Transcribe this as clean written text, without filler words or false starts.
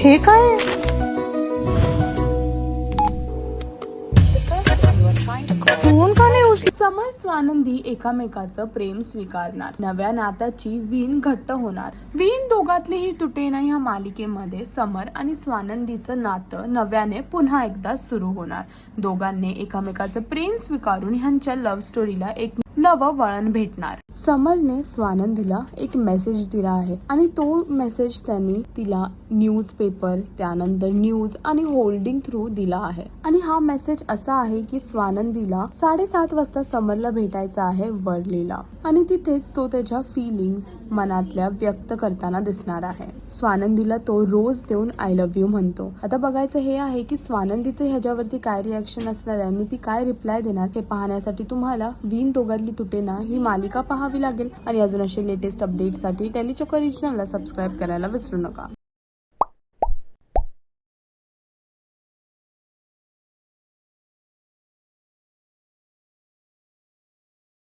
हे काय? फोन का नाही उचलत? समर स्वानंदी एकामेकाचं प्रेम स्वीकारणार, नव्या नात्याची वीण घट्ट होणार. वीण दोघातलीही तुटेना ह्या मालिकेमध्ये समर आणि स्वानंदीचं नातं नव्याने पुन्हा एकदा सुरू होणार. दोघांनी एकामेकाचं प्रेम स्वीकारून ह्यांच्या लव्ह स्टोरीला एक नवं वळण भेटणार. समरने स्वानंदीला एक मेसेज दिला आहे आणि तो मेसेज त्यांनी तिला न्यूजपेपर, त्यानंतर न्यूज आणि होल्डिंग थ्रू दिला आहे. आणि हा मेसेज असा आहे की स्वानंदीला 7:30 वाजता समरला भेटायचं आहे वर्लीला आणि तिथेच तो त्याच्या फिलिंग्स मनातल्या व्यक्त करताना दिसणार आहे. स्वानंदीला तो रोज देऊन आय लव्ह यू म्हणतो. आता बघायचं हे आहे की स्वानंदीचे ह्याच्यावरती काय रिॲक्शन असणार आहे आणि ती काय रिप्लाय देणार हे पाहण्यासाठी तुम्हाला वीण दोघातली तुटेना ही मालिका पाहावी लागेल. आणि अजून असे लेटेस्ट अपडेटसाठी टेलीचक्र ओरिजिनलला सबस्क्राईब करायला विसरू नका.